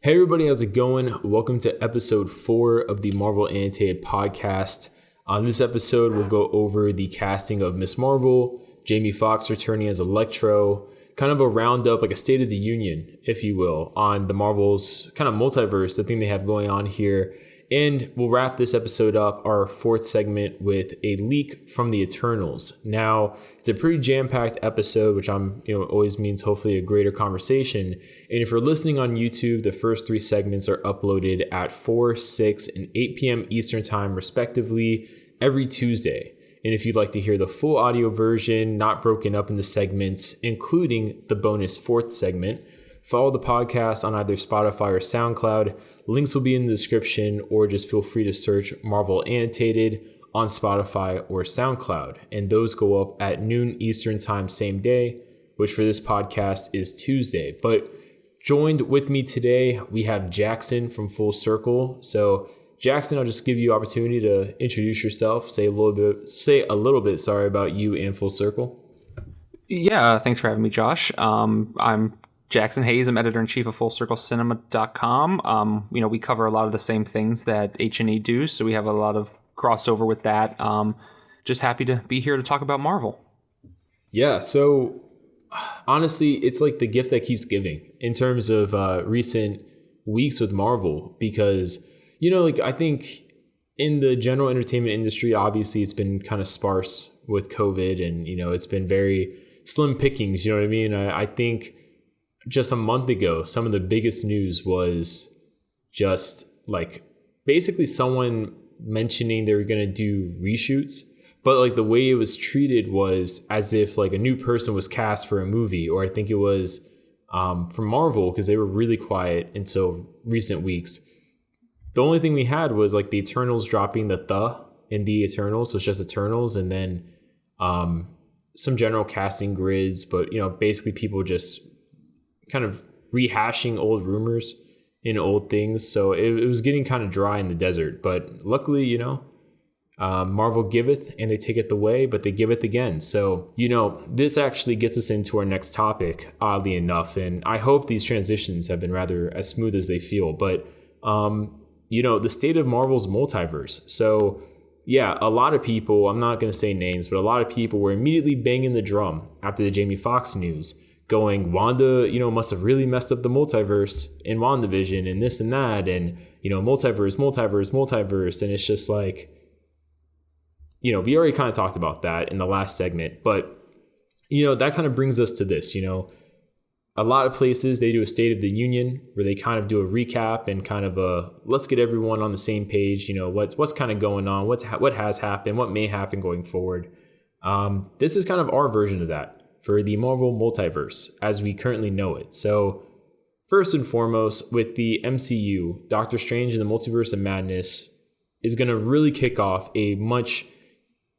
Hey everybody, how's it going? Welcome to episode 4 of the Marvel Annotated podcast. On this episode, we'll go over the casting of Ms. Marvel, Jamie Foxx returning as Electro, kind of a roundup, like a State of the Union, if you will, on the Marvel's kind of multiverse, the thing they have going on here. And we'll wrap this episode up, our fourth segment, with a leak from the Eternals. Now, it's a pretty jam-packed episode, which always means hopefully a greater conversation. And if you're listening on YouTube, the first 3 segments are uploaded at 4, 6, and 8 p.m. Eastern Time, respectively, every Tuesday. And if you'd like to hear the full audio version, not broken up into segments, including the bonus 4th segment, follow the podcast on either Spotify or SoundCloud. Links will be in the description, or just feel free to search Marvel Annotated on Spotify or SoundCloud. And those go up at noon Eastern Time, same day, which for this podcast is Tuesday. But joined with me today, we have Jackson from Full Circle. So Jackson, I'll just give you opportunity to introduce yourself, say a little bit about you and Full Circle. Yeah, thanks for having me, Josh. I'm Jackson Hayes. I'm editor-in-chief of FullCircleCinema.com. We cover a lot of the same things that H&E do, so we have a lot of crossover with that. Just happy to be here to talk about Marvel. Yeah, so honestly, it's like the gift that keeps giving in terms of recent weeks with Marvel, because, I think in the general entertainment industry, obviously it's been kind of sparse with COVID and, it's been very slim pickings, you know what I mean? I think just a month ago, some of the biggest news was just like basically someone mentioning they were going to do reshoots, but like the way it was treated was as if like a new person was cast for a movie, or I think it was from Marvel, because they were really quiet until recent weeks. The only thing we had was like the Eternals dropping the in the Eternals, so it's just Eternals, and then some general casting grids, but basically people just kind of rehashing old rumors in old things. So it was getting kind of dry in the desert. But luckily, Marvel giveth and they taketh away, but they giveth again. So, this actually gets us into our next topic, oddly enough. And I hope these transitions have been rather as smooth as they feel. But, the state of Marvel's multiverse. So, yeah, a lot of people, I'm not going to say names, but a lot of people were immediately banging the drum after the Jamie Foxx news, going, Wanda, must have really messed up the multiverse in WandaVision and this and that, and, multiverse. And it's just like, we already kind of talked about that in the last segment, but, that kind of brings us to this, a lot of places they do a State of the Union where they kind of do a recap and kind of let's get everyone on the same page, what's kind of going on, what has happened, what may happen going forward. This is kind of our version of that for the Marvel Multiverse as we currently know it. So first and foremost, with the MCU, Doctor Strange and the Multiverse of Madness is going to really kick off a much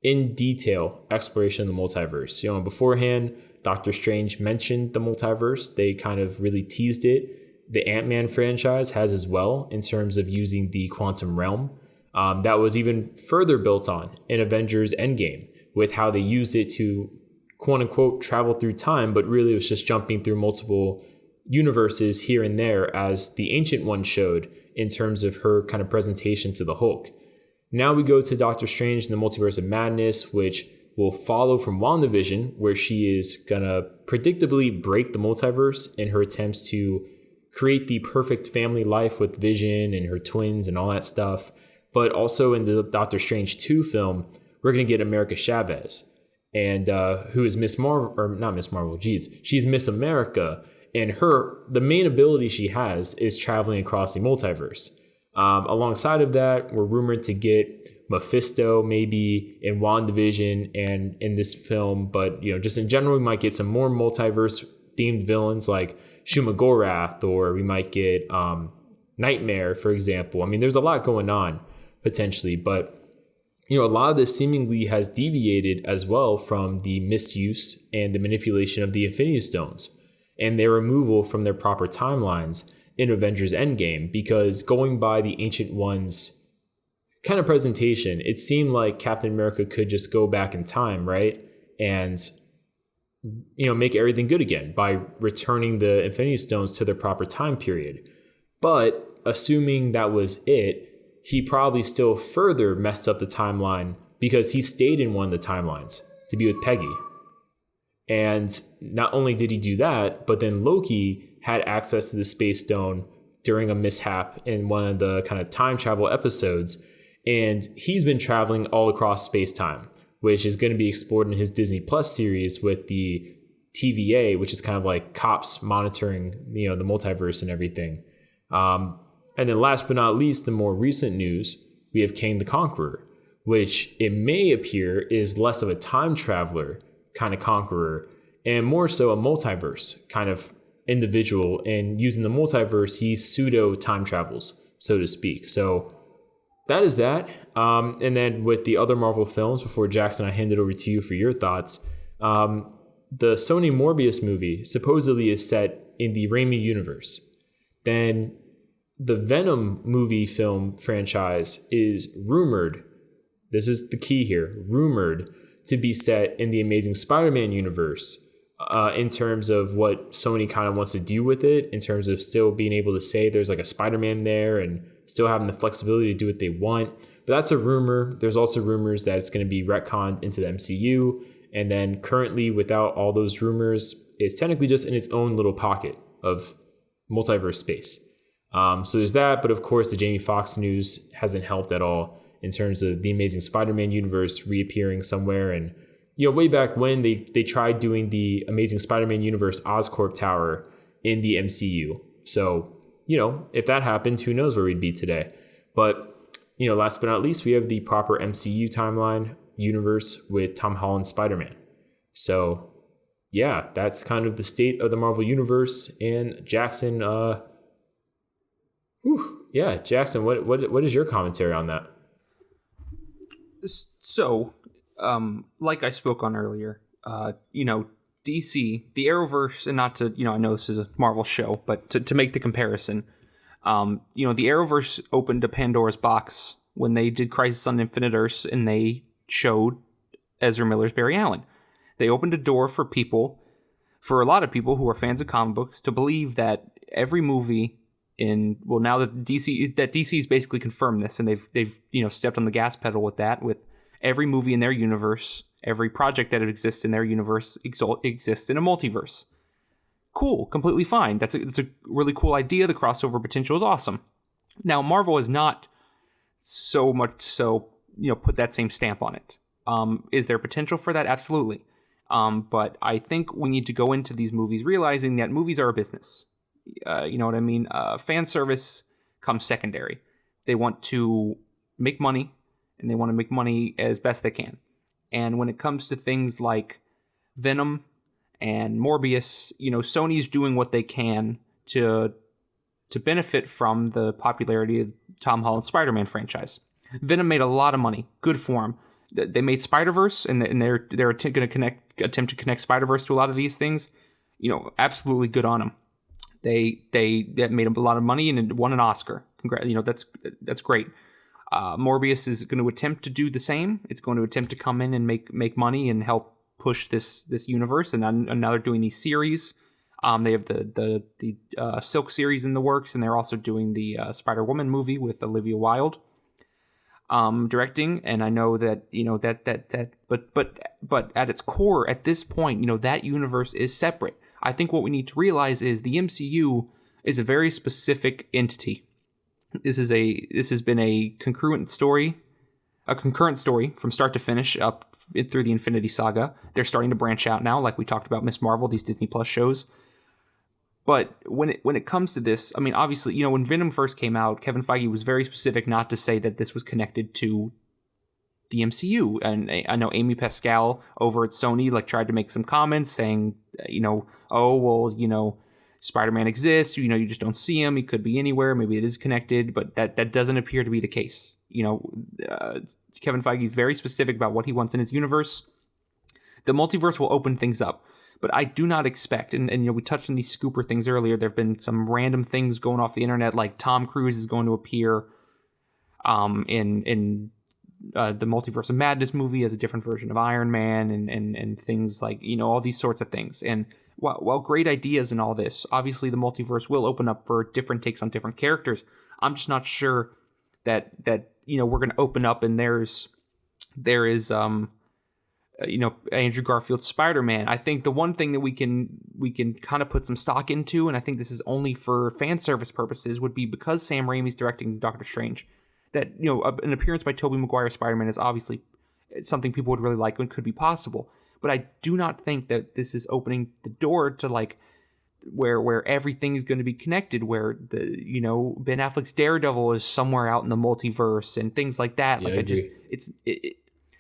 in detail exploration of the multiverse. Beforehand, Doctor Strange mentioned the multiverse. They kind of really teased it. The Ant-Man franchise has as well, in terms of using the quantum realm. That was even further built on in Avengers Endgame, with how they used it to quote unquote travel through time, but really it was just jumping through multiple universes here and there, as the Ancient One showed in terms of her kind of presentation to the Hulk. Now we go to Doctor Strange and the Multiverse of Madness, which will follow from WandaVision, where she is gonna predictably break the multiverse in her attempts to create the perfect family life with Vision and her twins and all that stuff. But also in the Doctor Strange 2 film, we're gonna get America Chavez, and who is Miss Marvel, or not Miss Marvel, she's Miss America, and the main ability she has is traveling across the multiverse. Alongside of that, we're rumored to get Mephisto maybe in WandaVision and in this film, but just in general, we might get some more multiverse themed villains like Shumagorath, or we might get Nightmare, for example. I mean, there's a lot going on potentially, but a lot of this seemingly has deviated as well from the misuse and the manipulation of the Infinity Stones and their removal from their proper timelines in Avengers Endgame, because going by the Ancient One's kind of presentation, it seemed like Captain America could just go back in time, right? And, make everything good again by returning the Infinity Stones to their proper time period. But assuming that was it, he probably still further messed up the timeline because he stayed in one of the timelines to be with Peggy. And not only did he do that, but then Loki had access to the Space Stone during a mishap in one of the kind of time travel episodes. And he's been traveling all across space-time, which is going to be explored in his Disney Plus series with the TVA, which is kind of like cops monitoring, the multiverse and everything. And then last but not least, the more recent news, we have Kang the Conqueror, which it may appear is less of a time traveler kind of conqueror and more so a multiverse kind of individual. And using the multiverse, he pseudo time travels, so to speak. So that is that. And then with the other Marvel films, before Jackson, I hand it over to you for your thoughts. The Sony Morbius movie supposedly is set in the Raimi universe. Then the Venom movie film franchise is rumored, this is the key here, rumored to be set in the Amazing Spider-Man universe, in terms of what Sony kind of wants to do with it, in terms of still being able to say there's like a Spider-Man there and still having the flexibility to do what they want. But that's a rumor. There's also rumors that it's going to be retconned into the MCU. And then currently, without all those rumors, it's technically just in its own little pocket of multiverse space. So there's that. But of course, the Jamie Foxx news hasn't helped at all in terms of the Amazing Spider-Man universe reappearing somewhere. And, way back when they tried doing the Amazing Spider-Man universe Oscorp Tower in the MCU. So, if that happened, who knows where we'd be today. But, last but not least, we have the proper MCU timeline universe with Tom Holland's Spider-Man. So, yeah, that's kind of the state of the Marvel universe. And Jackson, Jackson, what is your commentary on that? So, like I spoke on earlier, DC, the Arrowverse, and not to, I know this is a Marvel show, but to make the comparison, the Arrowverse opened a Pandora's box when they did Crisis on Infinite Earths and they showed Ezra Miller's Barry Allen. They opened a door for a lot of people who are fans of comic books to believe that every movie now that DC's basically confirmed this, and they've stepped on the gas pedal with that, with every movie in their universe, every project that exists in their universe exists in a multiverse. Cool, completely fine. It's a really cool idea. The crossover potential is awesome. Now, Marvel has not so much so, put that same stamp on it. Is there potential for that? Absolutely. But I think we need to go into these movies realizing that movies are a business. You know what I mean? Fan service comes secondary. They want to make money, and they want to make money as best they can. And when it comes to things like Venom and Morbius, Sony's doing what they can to benefit from the popularity of Tom Holland's Spider-Man franchise. Venom made a lot of money. Good for them. They made Spiderverse, and they're going to attempt to connect Spiderverse to a lot of these things. Absolutely good on them. They made a lot of money and won an Oscar. That's great. Morbius is going to attempt to do the same. It's going to attempt to come in and make money and help push this universe. And now they're doing these series. They have the Silk series in the works, and they're also doing the Spider-Woman movie with Olivia Wilde directing. And I know that but at its core, at this point, that universe is separate. I think what we need to realize is the MCU is a very specific entity. This has been a concurrent story from start to finish up through the Infinity Saga. They're starting to branch out now, like we talked about Miss Marvel, these Disney Plus shows. But when it comes to this, I mean, obviously, when Venom first came out, Kevin Feige was very specific not to say that this was connected to the MCU. And I know Amy Pascal over at Sony tried to make some comments saying, Spider-Man exists, you just don't see him. He could be anywhere. Maybe it is connected, but that doesn't appear to be the case. Kevin Feige is very specific about what he wants in his universe. The multiverse will open things up, but I do not expect, and we touched on these scooper things earlier. There have been some random things going off the internet, like Tom Cruise is going to appear in the Multiverse of Madness movie as a different version of Iron Man and things like, all these sorts of things. And while great ideas and all this, obviously the multiverse will open up for different takes on different characters. I'm just not sure that we're going to open up and there is Andrew Garfield's Spider-Man. I think the one thing that we can kind of put some stock into, and I think this is only for fan service purposes, would be because Sam Raimi's directing Doctor Strange, that an appearance by Tobey Maguire Spider-Man is obviously something people would really like and could be possible. But I do not think that this is opening the door to like where everything is going to be connected, where Ben Affleck's Daredevil is somewhere out in the multiverse and things like that. Yeah, like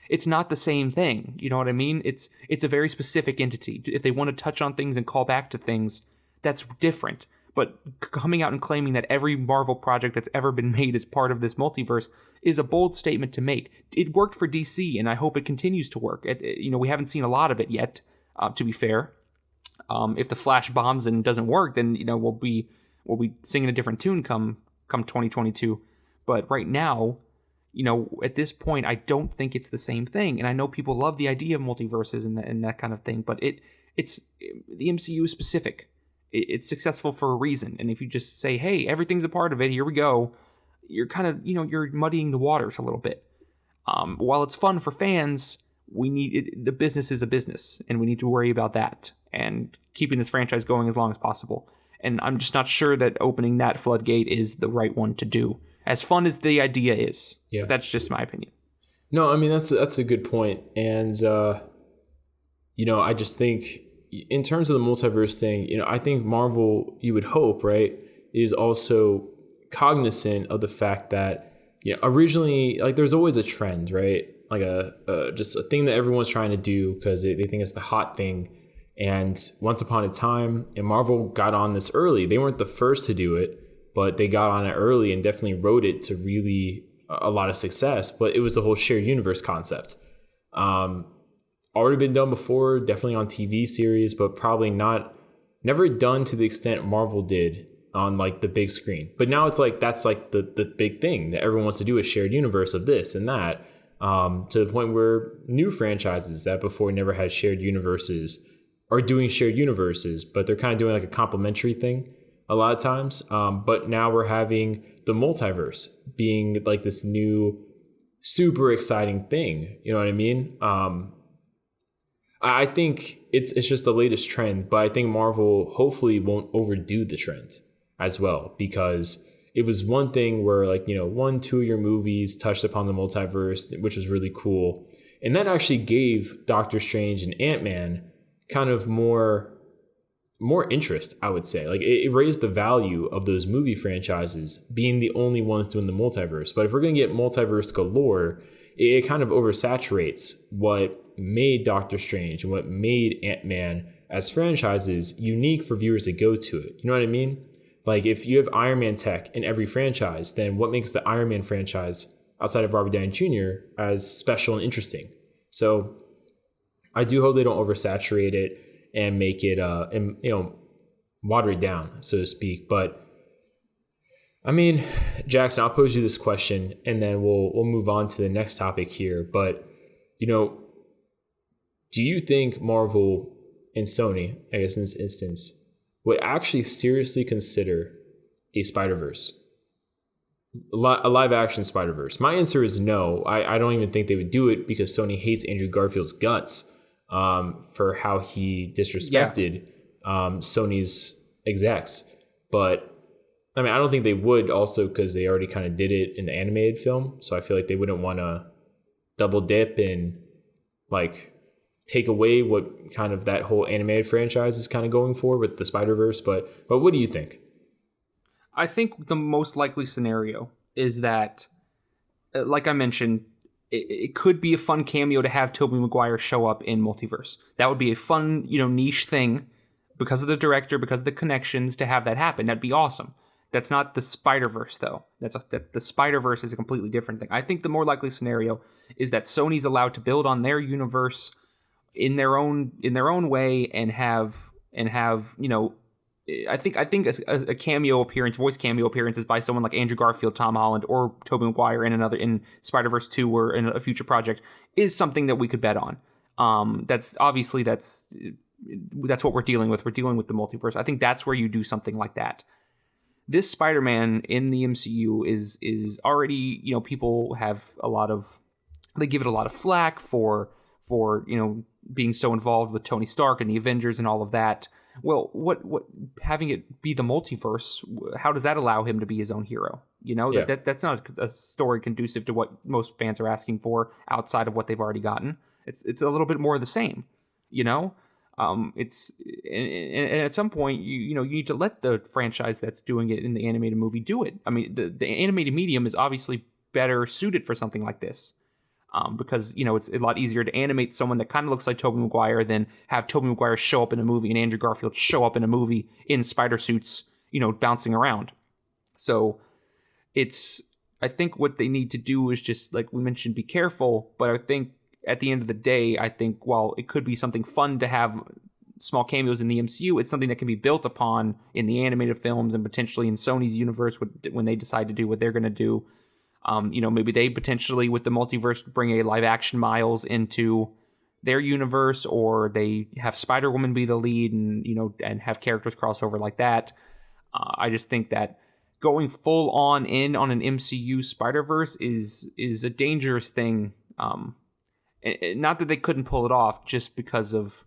it's not the same thing. You know what I mean? It's a very specific entity. If they want to touch on things and call back to things, that's different. But coming out and claiming that every Marvel project that's ever been made is part of this multiverse is a bold statement to make. It worked for DC, and I hope it continues to work. We haven't seen a lot of it yet, to be fair. If the Flash bombs and doesn't work, then we'll be singing a different tune come 2022. But right now, at this point, I don't think it's the same thing. And I know people love the idea of multiverses and that kind of thing, but it's the MCU is specific. It's successful for a reason. And if you just say, hey, everything's a part of it, here we go, you're kind of, you're muddying the waters a little bit. While it's fun for fans, the business is a business, and we need to worry about that and keeping this franchise going as long as possible. And I'm just not sure that opening that floodgate is the right one to do. As fun as the idea is. Yeah. But that's just my opinion. No, I mean, that's a good point. And, I just think in terms of the multiverse thing, I think Marvel, you would hope, right, is also cognizant of the fact that, originally, like, there's always a trend, right? Like just a thing that everyone's trying to do because they think it's the hot thing. And once upon a time, and Marvel got on this early. They weren't the first to do it, but they got on it early and definitely wrote it to really a lot of success. But it was the whole shared universe concept. Already been done before, definitely on TV series, but probably never done to the extent Marvel did on like the big screen. But now it's like that's like the big thing that everyone wants to do, a shared universe of this and that, to the point where new franchises that before never had shared universes are doing shared universes, but they're kind of doing like a complementary thing a lot of times. But now we're having the multiverse being like this new super exciting thing. You know what I mean? I think it's just the latest trend, but I think Marvel hopefully won't overdo the trend as well, because it was one thing where 1-2 of your movies touched upon the multiverse, which was really cool. And that actually gave Doctor Strange and Ant-Man kind of more interest, I would say. Like it raised the value of those movie franchises being the only ones doing the multiverse. But if we're going to get multiverse galore, it kind of oversaturates what made Doctor Strange and what made Ant-Man as franchises unique for viewers to go to it. You know what I mean? Like if you have Iron Man tech in every franchise, then what makes the Iron Man franchise outside of Robert Downey Jr. as special and interesting? So I do hope they don't oversaturate it and make it, water it down, so to speak. But I mean, Jackson, I'll pose you this question, and then we'll move on to the next topic here. But do you think Marvel and Sony, I guess in this instance, would actually seriously consider a Spiderverse, a live action Spiderverse? My answer is no. I don't even think they would do it because Sony hates Andrew Garfield's guts. For how he disrespected Sony's execs. But I mean, I don't think they would, also because they already kind of did it in the animated film. So I feel like they wouldn't want to double dip and like take away what kind of that whole animated franchise is kind of going for with the Spider-Verse. But what do you think? I think the most likely scenario is that, like I mentioned, it could be a fun cameo to have Tobey Maguire show up in Multiverse. That would be a fun, niche thing because of the director, because of the connections, to have that happen. That'd be awesome. That's not the Spider-Verse, though. The Spider-Verse is a completely different thing. I think the more likely scenario is that Sony's allowed to build on their universe in their own way and have I think a cameo appearance, voice cameo appearances by someone like Andrew Garfield, Tom Holland, or Tobey Maguire in Spider-Verse 2 or in a future project is something that we could bet on. That's that's what we're dealing with. We're dealing with the multiverse. I think that's where you do something like that. This Spider-Man in the MCU is already, people have they give it a lot of flack for being so involved with Tony Stark and the Avengers and all of that. Well, what having it be the multiverse, how does that allow him to be his own hero? That's not a story conducive to what most fans are asking for outside of what they've already gotten. It's a little bit more of the same, It's and at some point you need to let the franchise that's doing it in the animated movie do it. I mean, the animated medium is obviously better suited for something like this, because it's a lot easier to animate someone that kind of looks like Tobey Maguire than have Tobey Maguire show up in a movie and Andrew Garfield show up in a movie in spider suits, bouncing around. So I think what they need to do is just, like we mentioned, be careful. But I think at the end of the day, while it could be something fun to have small cameos in the MCU, it's something that can be built upon in the animated films and potentially in Sony's universe when they decide to do what they're going to do. Maybe they potentially, with the multiverse, bring a live action Miles into their universe, or they have Spider-Woman be the lead and have characters cross over like that. I just think that going full on in on an MCU Spider-Verse is a dangerous thing. Not that they couldn't pull it off, just because of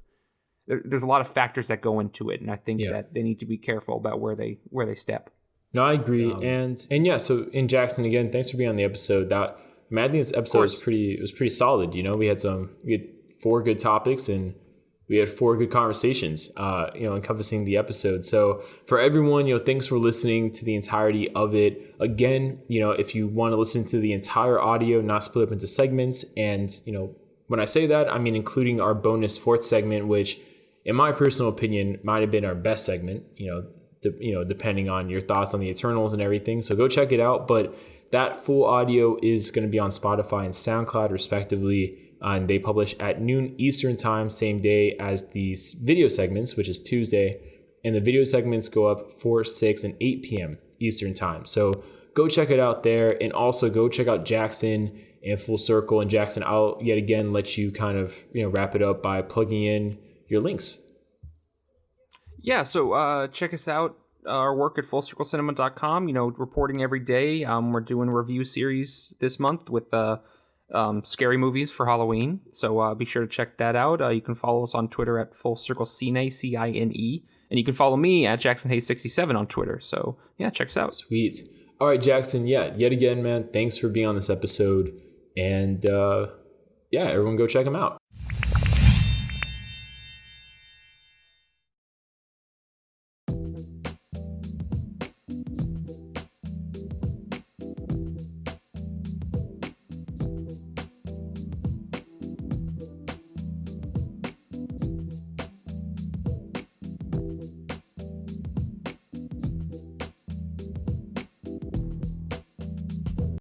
there's a lot of factors that go into it, and I think that they need to be careful about where they step. No, I agree, and yeah. So, in Jackson, again, thanks for being on the episode. I think this episode was pretty solid. We had 4 good topics, and we had 4 good conversations, encompassing the episode. So for everyone, thanks for listening to the entirety of it. Again, if you want to listen to the entire audio, not split up into segments, and when I say that, I mean including our bonus 4th segment, which, in my personal opinion, might have been our best segment. Depending on your thoughts on the Eternals and everything. So go check it out. But that full audio is going to be on Spotify and SoundCloud, respectively. And they publish at noon Eastern time, same day as these video segments, which is Tuesday. And the video segments go up 4, 6, and 8 p.m. Eastern time. So go check it out there. And also go check out Jackson and Full Circle. And Jackson, I'll yet again let you kind of wrap it up by plugging in your links. Yeah, so check us out, our work at FullCircleCinema.com, reporting every day. We're doing a review series this month with scary movies for Halloween, so be sure to check that out. You can follow us on Twitter at FullCircleCine, CINE, and you can follow me at JacksonHayes67 on Twitter, so yeah, check us out. Sweet. All right, Jackson, yet again, man, thanks for being on this episode, and everyone go check them out.